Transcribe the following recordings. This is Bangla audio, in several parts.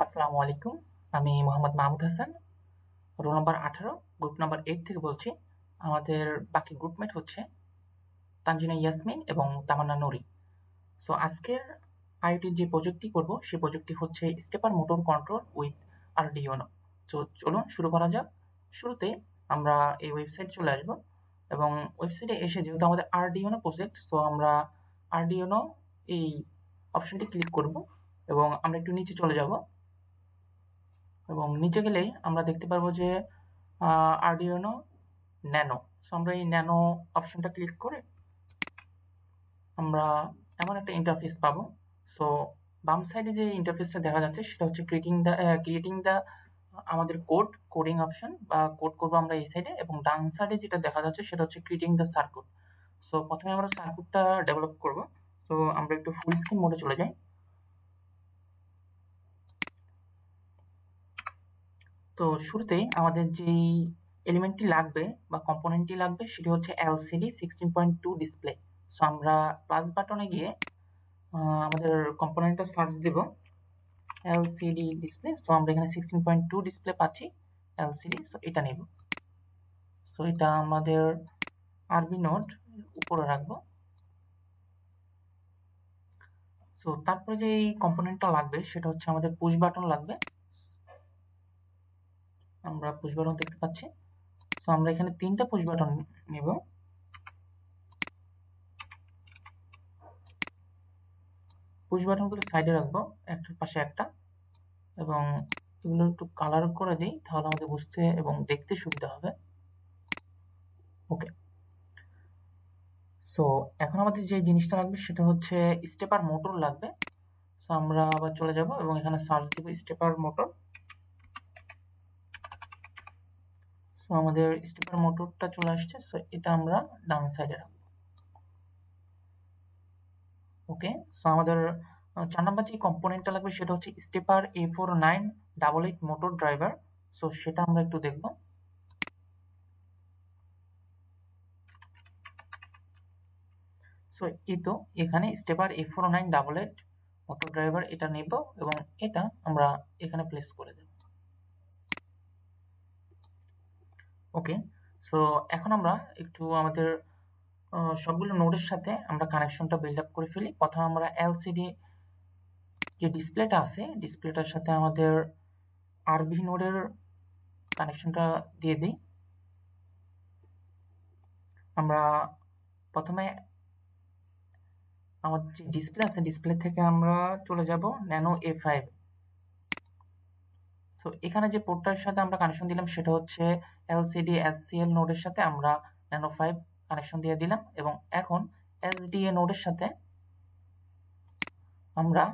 আসসালামু আলাইকুম। আমি Mohammad Mahmud Hasan, roll number 18, group number 8 থেকে বলছি। আমাদের বাকি গ্রুপমেট হচ্ছে তানজিনা ইয়াসমিন এবং তামান্না নুরি। সো আজকের আইওটির যে প্রজেক্টটি করব সেই প্রজেক্টটি হচ্ছে স্টেপার মোটর কন্ট্রোল উইথ আরডিওনো। তো চলুন শুরু করা যাক। শুরুতে আমরা এই ওয়েবসাইটে চলে আসব এবং ওয়েবসাইটে এসে যেহেতু আমাদের আরডিওনো প্রজেক্ট, সো আমরা আরডিওনো এই অপশনটি ক্লিক করব এবং আমরা একটু নিচে চলে যাব এবং নিচে গেলেই আমরা দেখতে পারবো যে আরডিনো ন্যানো। সো আমরা এই ন্যানো অপশনটা ক্লিক করে আমরা এমন একটা ইন্টারফেস পাবো। সো বাম সাইডে যে ইন্টারফেসটা দেখা যাচ্ছে সেটা হচ্ছে ক্রিয়েটিং দ্য আমাদের কোডিং অপশন বা কোড করবো আমরা এই সাইডে, এবং ডান সাইডে যেটা দেখা যাচ্ছে সেটা হচ্ছে ক্রিয়েটিং দ্য সার্কিট। সো প্রথমে আমরা সার্কিটটা ডেভেলপ করব। সো আমরা একটু ফুল স্ক্রিন মোডে চলে যাই। তো শুরুতেই আমাদের যেই এলিমেন্টটি লাগবে বা কম্পোনেন্টটি লাগবে সেটি হচ্ছে এলসিডি 16.2 ডিসপ্লে। সো আমরা প্লাস বাটনে গিয়ে আমাদের কম্পোনেন্টটা সার্চ দেব এলসিডি ডিসপ্লে। সো আমরা এখানে 16.2 ডিসপ্লে পাচ্ছি এলসিডি। সো এটা নেব। সো এটা আমাদের আরবি নোড উপরে রাখবো। সো তারপরে যে এই কম্পোনেন্টটা লাগবে সেটা হচ্ছে আমাদের পুশ বাটন লাগবে। আমরা পুশ বাটন দেখতে পাচ্ছি। সো আমরা এখানে 3টা পুশ বাটন নেব। পুশ বাটনগুলো সাইডে রাখবো, একটার পাশে একটা, এবং এগুলো একটু কালার করে দিই, তাহলে আমাদের বুঝতে এবং দেখতে সুবিধা হবে। ওকে। সো এখন আমাদের যে জিনিসটা লাগবে সেটা হচ্ছে স্টেপার মোটর লাগবে। সো আমরা আবার চলে যাব এবং এখানে সার্চ দেব স্টেপার মোটর। সো আমাদের স্টেপার মোটরটা চলে আসছে। সো এটা আমরা ডান সাইডে রাখবো। ওকে। সো আমাদের 4 নাম্বার যে কম্পোনেন্টটা লাগবে সেটা হচ্ছে stepper A4988 motor driver. So সেটা আমরা একটু দেখব। সো এই তো এখানে স্টেপার A4988 মোটর ড্রাইভার এটা নেব এবং এটা আমরা এখানে প্লেস করে দেব। ওকে। সো এখন আমরা একটু আমাদের সবগুলো নোডের সাথে আমরা কানেকশনটা বিল্ড আপ করে ফেলি। প্রথমে আমরা এলসিডি যে ডিসপ্লেটা আছে ডিসপ্লেটার সাথে আমাদের আরবি নোডের কানেকশনটা দিয়ে দিই। আমরা প্রথমে আমাদের যে ডিসপ্লে আছে ডিসপ্লে থেকে আমরা চলে যাব ন্যানো A5। সো এখানে যে পোর্টটার সাথে আমরা কানেকশন দিলাম সেটা হচ্ছে এলসিডি SCL নোডের সাথে আমরা ন্যানো 5 কানেকশন দিয়ে দিলাম, এবং এখন SDA নোডের সাথে আমরা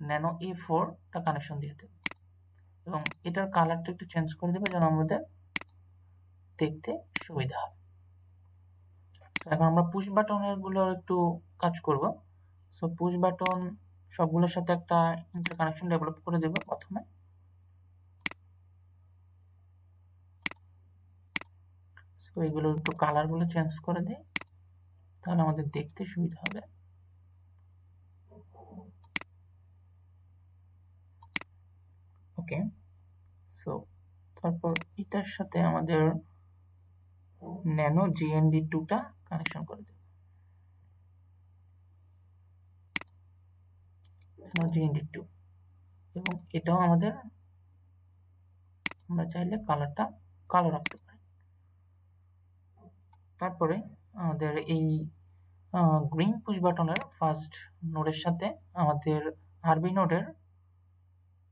ন্যানো A4 টা কানেকশন দিয়ে দেব এবং এটার কালারটা একটু চেঞ্জ করে দেবো যেন আমাদের দেখতে সুবিধা হয়। এখন আমরা পুশ বাটনের গুলো একটু কাজ করব। সো পুশ বাটন সবগুলোর সাথে একটা ইন্টার কানেকশন ডেভেলপ করে দেব প্রথমে। সো এগুলো একটু কালার গুলো চেঞ্জ করে দেই, তাহলে আমাদের দেখতে সুবিধা হবে। ওকে। সো তারপর এটার সাথে আমাদের ন্যানো GND2 টা কানেকশন করে দেব। ন্যানো GND2 এবং এটাও আমাদের আমরা চাইলে কালারটা কালো রাখতে পারি। তারপরে আমাদের এই গ্রিন পুশ বাটনের ফার্স্ট নোডের সাথে আমাদের আরবি নোডের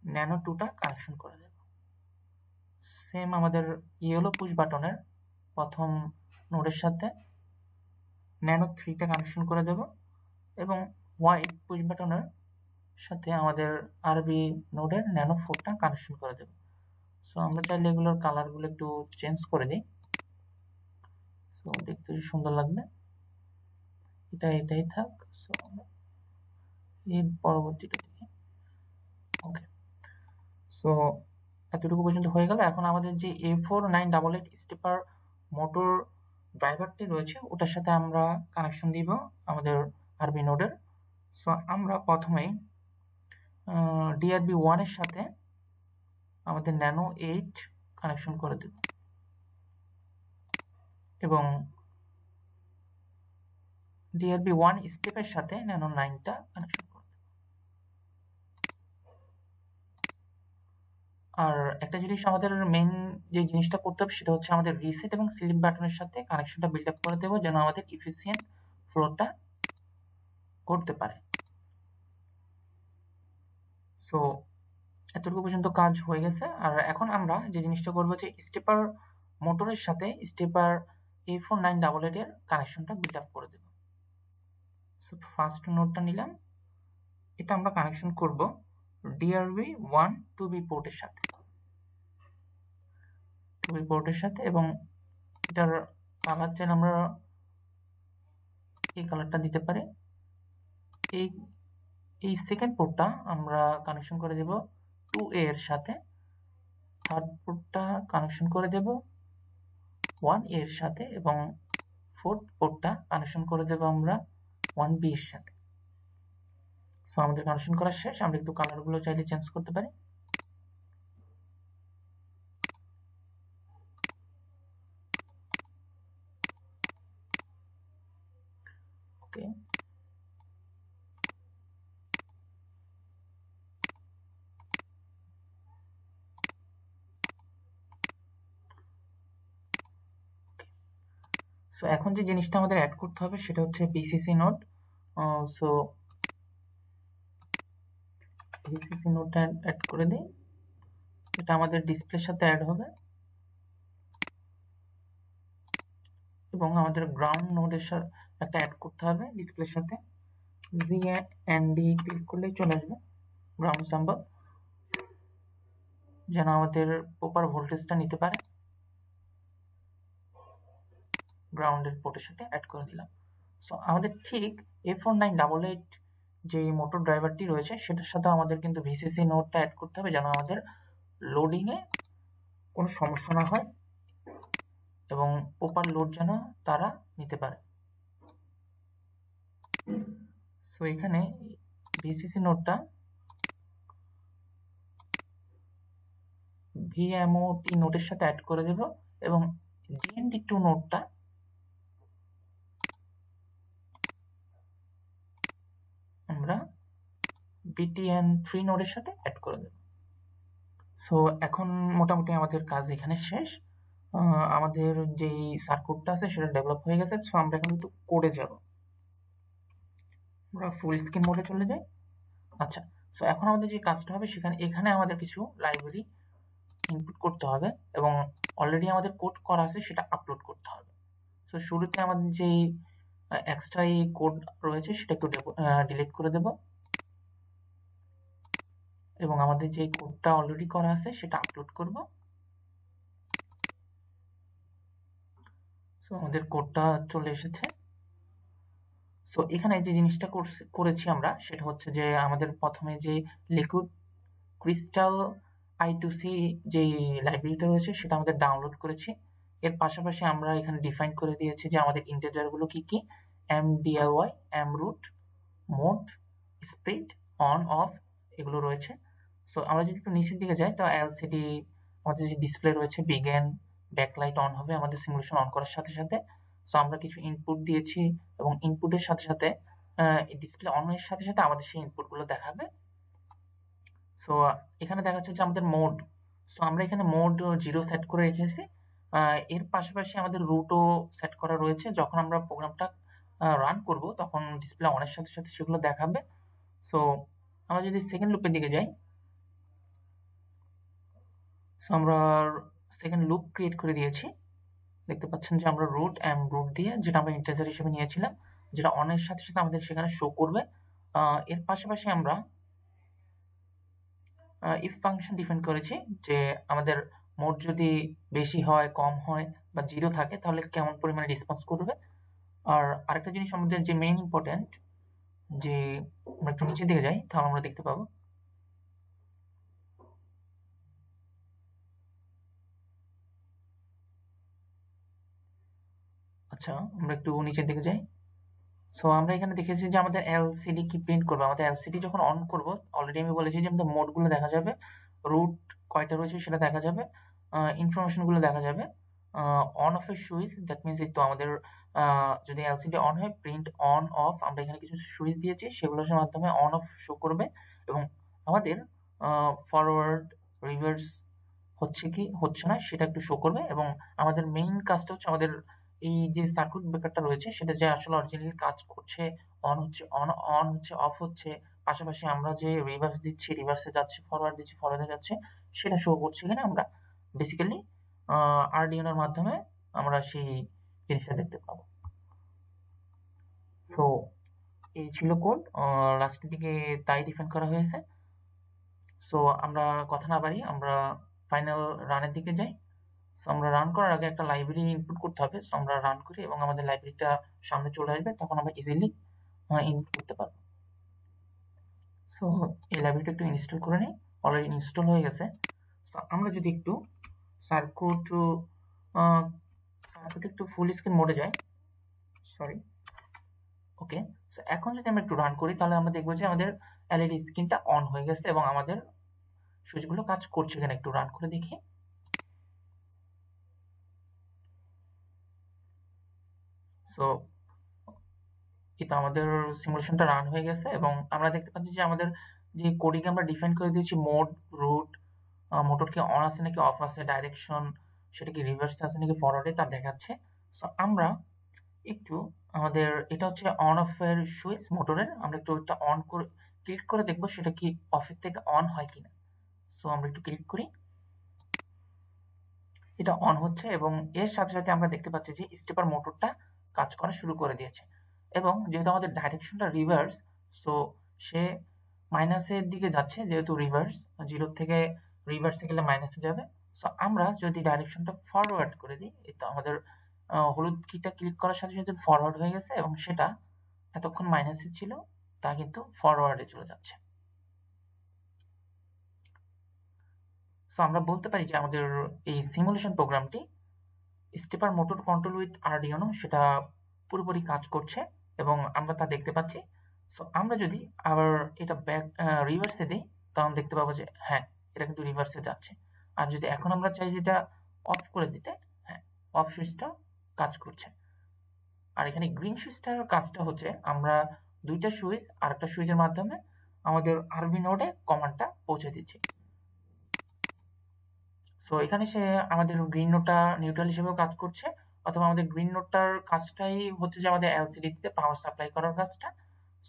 ন্যানো 2 টা কানেকশন করে দেব। সেম আমাদের ইয়েলো পুশ বাটনের প্রথম নোডের সাথে ন্যানো 3 টা কানেকশন করে দেব এবং হোয়াইট পুশ বাটনের সাথে আমাদের আরবি নোডের ন্যানো 4 টা কানেকশন করে দেব। সো আমরা চাইলে এগুলোর কালারগুলো একটু চেঞ্জ করে দিই। সো দেখতে সুন্দর লাগবে। এটাই থাক। সো আমরা এর পরবর্তীটা দেখি। ওকে। সো এতটুকু পর্যন্ত হয়ে গেল। এখন আমাদের যে A4988 স্টেপার মোটর ড্রাইভারটি রয়েছে ওটার সাথে আমরা কানেকশন দিব আমাদের আরবি নোডের। সো আমরা প্রথমেই DRB1 এর সাথে আমাদের ন্যানো 8 কানেকশন করে দেব এবং DRB 1 স্টেপের সাথে ন্যানো 9টা কানেকশন করে দেব। আর একটা জিনিস আমাদের মেইন যে জিনিসটা করতে হবে সেটা হচ্ছে আমাদের রিসেট এবং স্লিপ বাটনের সাথে কানেকশনটা বিল্ড আপ করে দেব যেন আমাদের ইফিসিয়েন্ট ফ্লোটা করতে পারে। সো এতটুকু পর্যন্ত কাজ হয়ে গেছে। আর এখন আমরা যে জিনিসটা করবো যে স্টেপার মোটরের সাথে স্টেপার A4988 এর কানেকশনটা বিল্ড আপ করে দেব। সো ফার্স্ট নোডটা নিলাম, এটা আমরা কানেকশন করব DRB 1 2B পোর্টের সাথে, 2B পোর্টের সাথে, এবং এটার কালার চাইলে আমরা এই কালারটা দিতে পারি। এই সেকেন্ড পোর্টটা আমরা কানেকশন করে দেব 2A এর সাথে, থার্ড পোর্টটা কানেকশন করে দেব 1A এর সাথে, এবং ফোর্থ পোর্টটা কানেকশন করে দেব আমরা 1B এর সাথে। সো আমাদের কানেকশন করা শেষ। আমরা একটু কালারগুলো চাইলে চেঞ্জ করতে পারি। ওকে, সো এখন যে জিনিসটা আমাদের অ্যাড করতে হবে সেটা হচ্ছে BCC নোড। সো BCC নোডটা অ্যাড করে দিই, এটা আমাদের ডিসপ্লের সাথে অ্যাড হবে এবং আমাদের গ্রাউন্ড নোডের সাথে একটা অ্যাড করতে হবে ডিসপ্লের সাথে। GND ক্লিক করলেই চলে আসবে গ্রাউন্ড সিম্বল, যেন আমাদের প্রপার ভোল্টেজটা নিতে পারে। গ্রাউন্ডের পোর্টের সাথে অ্যাড করে দিলাম। সো আমাদের ঠিক A4988 যে মোটর ড্রাইভারটি রয়েছে সেটার সাথে আমাদের কিন্তু VCC নোডটা অ্যাড করতে হবে যেন আমাদের লোডিংয়ে কোনো সমস্যা না হয় এবং প্রপার লোড যেন তারা নিতে পারে। সো এখানে VCC নোডটা VMOT নোডের সাথে অ্যাড করে দেব এবং GND2 নোডটা আমরা BTN3 নোডের সাথে অ্যাড করে দেব। সো এখন মোটামুটি আমাদের কাজ এখানে শেষ। আমাদের যেই সার্কিটটা আছে সেটা ডেভেলপ হয়ে গেছে। সো আমরা এখন একটু কোডে যাব। আমরা ফুল স্ক্রিন মোডে চলে যাই। আচ্ছা, সো এখন আমাদের যে কাজটা হবে এখানে আমাদের কিছু লাইব্রেরি ইনপুট করতে হবে এবং অলরেডি আমাদের কোড করা আছে সেটা আপলোড করতে হবে। সো শুরুতে আমাদের যেই এক্সট্রা এই কোড রয়েছে সেটা একটু ডিলিট করে দেব এবং আমাদের যে কোডটা অলরেডি করা আছে সেটা আপলোড করব। সো আমাদের কোডটা চলে এসেছে। সো এখানে যে জিনিসটা করেছি আমরা সেটা হচ্ছে যে আমাদের প্রথমে যে লিকুইড ক্রিস্টাল I2C যে লাইব্রেরিটা রয়েছে সেটা আমাদের ডাউনলোড করেছি। এর পাশাপাশি আমরা এখানে ডিফাইন করে দিয়েছি যে আমাদের ইন্টিজারগুলো কি কি, mdiy, mroot, mode, split, on of এগুলো রয়েছে। সো আমরা যদি একটু নিচের দিকে যাই তো LCD আমাদের যে ডিসপ্লে রয়েছে বিগেন, ব্যাকলাইট অন হবে আমাদের সিমুলেশন অন করার সাথে সাথে। সো আমরা কিছু ইনপুট দিয়েছি এবং ইনপুটের সাথে সাথে ডিসপ্লে অনের সাথে সাথে আমাদের সেই ইনপুটগুলো দেখাবে। সো এখানে দেখাচ্ছে যে আমাদের মোড, সো আমরা এখানে মোড 0 সেট করে রেখেছি। এর পাশাপাশি আমাদের রুটও সেট করা রয়েছে। যখন আমরা প্রোগ্রামটা রান করব তখন ডিসপ্লে অনের সাথে সাথে সেগুলো দেখাবে। সো আমরা যদি সেকেন্ড লুপের দিকে যাই, সো আমরা সেকেন্ড লুপ ক্রিয়েট করে দিয়েছি। দেখতে পাচ্ছেন যে আমরা রুট দিয়ে যেটা আমরা ইন্টিজার হিসেবে নিয়েছিলাম, যেটা অনের সাথে সাথে আমাদের সেখানে শো করবে। এর পাশাপাশি আমরা ইফ ফাংশন ডিফাইন করেছি যে আমাদের মোড যদি বেশি হয়, কম হয় বা 0 থাকে তাহলে কেমন পরিমাণে রেসপন্স করবে। আর আরেকটা জিনিস আমাদের যে মেইন ইম্পর্টেন্ট, যে আমরা একটু নিচের দিকে যাই তাহলে আমরা দেখতে পাবো আচ্ছা আমরা একটু নিচের দিকে যাই। সো আমরা এখানে দেখেছি যে আমাদের এলসিডি কি প্রিন্ট করবে। আমাদের এলসিডি যখন অন করব, অলরেডি আমি বলেছি যে আমাদের মোডগুলো দেখা যাবে রুট কয়টা রয়েছে সেটা দেখা যাবে, ইনফরমেশনগুলো দেখা যাবে। অন অফ এর সুইচ, দ্যাট মিনস এই তো আমাদের যদি এলসিডি অন হয়, প্রিন্ট অন অফ, আমরা এখানে কিছু সুইচ দিয়েছি, সেগুলোর মাধ্যমে অন অফ শো করবে এবং আমাদের ফরওয়ার্ড রিভার্স হচ্ছে কি হচ্ছে না সেটা একটু শো করবে। এবং আমাদের মেইন কাজটা হচ্ছে আমাদের এই যে সার্কিট ব্রেকারটা রয়েছে সেটা যে আসলে অরিজিনালি কাজ করছে, অন হচ্ছে অন হচ্ছে, অফ হচ্ছে, পাশাপাশি আমরা যে রিভার্স দিচ্ছি, রিভার্সে যাচ্ছে, ফরওয়ার্ড দিচ্ছি, ফরওয়ার্ডে যাচ্ছে, সেটা শো করছে কিনা আমরা বেসিক্যালি আরডিএনওর মাধ্যমে আমরা সেই জিনিসটা দেখতে পাবো। সো এই ছিল কোড, লাস্টের দিকে তাই ডিফাইন করা হয়েছে। সো আমরা কথা না বাড়িয়ে আমরা ফাইনাল রানের দিকে যাই। সো আমরা রান করার আগে একটা লাইব্রেরি ইনপুট করতে হবে। সো আমরা রান করি এবং আমাদের লাইব্রেরিটা সামনে চলে আসবে, তখন আমরা ইজিলি ইনপুট করতে পারবো। সো এই লাইব্রেরিটা একটু ইনস্টল করে নিই, অলরেডি ইনস্টল হয়ে গেছে। সো আমরা যদি একটু সার্কিট একটু ফুল স্ক্রিন মোডে যাই, সরি, ওকে। সো এখন যদি আমরা একটু রান করি তাহলে আমরা দেখবো যে আমাদের এলইডি স্ক্রিনটা অন হয়ে গেছে এবং আমাদের সুইচগুলো কাজ করছে কিনা একটু রান করে দেখি। সো এটা আমাদের সিমুলেশনটা রান হয়ে গেছে এবং আমরা দেখতে পাচ্ছি যে আমাদের যে কোডিংয়ে আমরা ডিফাইন করে দিয়েছি মোড, রুট, মোটর কি অন আছে নাকি অফ আছে, ডাইরেকশন সেটা কি রিভার্সে আছে নাকি ফরওয়ার্ডে তা দেখাচ্ছে। সো আমরা একটু আমাদের এটা হচ্ছে অন অফ এর সুইচ মোটরের, আমরা একটু এটা অন করে ক্লিক করে দেখবো সেটা কি অফের থেকে অন হয় কিনা। সো আমরা একটু ক্লিক করি, এটা অন হচ্ছে এবং এর সাথে সাথে আমরা দেখতে পাচ্ছি যে স্টেপার মোটরটা কাজ করা শুরু করে দিয়েছে এবং যেহেতু আমাদের ডাইরেকশনটা রিভার্স, সো সে মাইনাসের দিকে যাচ্ছে, যেহেতু রিভার্স, জিরো থেকে রিভার্সে গেলে মাইনাসে যাবে। সো আমরা যদি ডাইরেকশনটা ফরওয়ার্ড করে দিই, এই তো আমাদের হলুদ কিটা ক্লিক করার সাথে সাথে ফরওয়ার্ড হয়ে গেছে এবং সেটা এতক্ষণ মাইনাসে ছিল তা কিন্তু ফরওয়ার্ডে চলে যাচ্ছে। সো আমরা বলতে পারি যে আমাদের এই সিমুলেশন প্রোগ্রামটি স্টেপার মোটর কন্ট্রোল উইথ আরডিএনো সেটা পুরোপুরি কাজ করছে এবং আমরা তা দেখতে পাচ্ছি। সো আমরা যদি আবার এটা ব্যাক রিভার্সে দিই তখন দেখতে পাবো যে হ্যাঁ, এটা কিন্তু রিভার্সে যাচ্ছে। আর যদি এখন আমরা চাই যে এটা অফ করে দিতে, হ্যাঁ, অফ সুইচটা কাজ করছে। আর এখানে গ্রিন সুইচটার কাজটা হচ্ছে আমরা দুইটা সুইচ আর একটা সুইচের মাধ্যমে আমাদের আরবি নোডে কমান্ডটা পৌঁছে দিচ্ছি। সো এখানে সে আমাদের গ্রিন নোটটা নিউট্রাল হিসেবেও কাজ করছে, অথবা আমাদের গ্রিন নোটটার কাজটাই হচ্ছে যে আমাদের এলসিডিতে পাওয়ার সাপ্লাই করার কাজটা।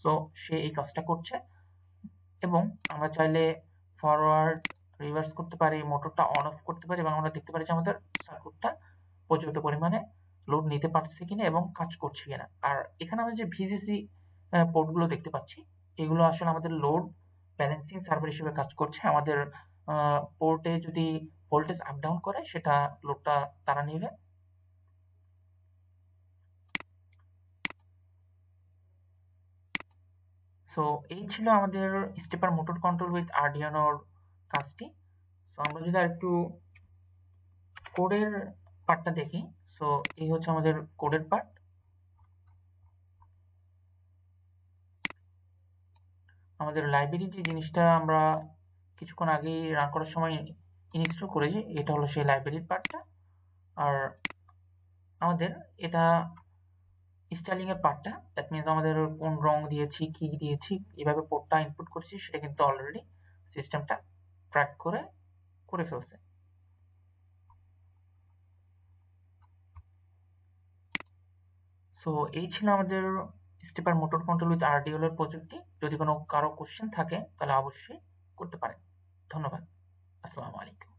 সো সে এই কাজটা করছে এবং আমরা চাইলে ফরওয়ার্ড রিভার্স করতে পারি, মোটরটা অন অফ করতে পারি এবং আমরা দেখতে পারি যে আমাদের সার্কিটটা পর্যাপ্ত পরিমাণে লোড নিতে পারছে কিনা এবং কাজ করছে কিনা। আর এখানে আমরা যে ভিজিসি পোর্টগুলো দেখতে পাচ্ছি, এগুলো আসলে আমাদের লোড ব্যালেন্সিং সার্ভার হিসেবে কাজ করছে। আমাদের পোর্টে যদি ভোল্টেজ আপ ডাউন করে সেটা লোডটা তারা নেবে। সো এই ছিল আমাদের স্টেপার মোটর কন্ট্রোল উইথ আরডিএনোর কাজটি। সো আমরা যদি আরেকটু কোডের পার্টটা দেখি, সো এই হচ্ছে আমাদের কোডের পার্ট। আমাদের লাইব্রেরি যে জিনিসটা আমরা কিছুক্ষণ আগেই রান করার সময় ইনস্টল করেছি, এটা হলো সেই লাইব্রেরির পার্টটা। আর আমাদের এটা স্টাইলিং এর পার্টটা, দ্যাট মিনস আমাদের কোন রং দিয়েছি, কি দিয়েছি, এভাবে পোর্টটা ইনপুট করছি, সেটা কিন্তু অলরেডি সিস্টেমটা ট্র্যাক করে ফেলছে। সো এই ছিল আমাদের স্টেপার মোটর কন্ট্রোল উইথ আরডিএল এর প্রজেক্টটি। যদি কোনো কারো কোশ্চেন থাকে তাহলে অবশ্যই করতে পারেন। ধন্যবাদ। আসসালামু আলাইকুম।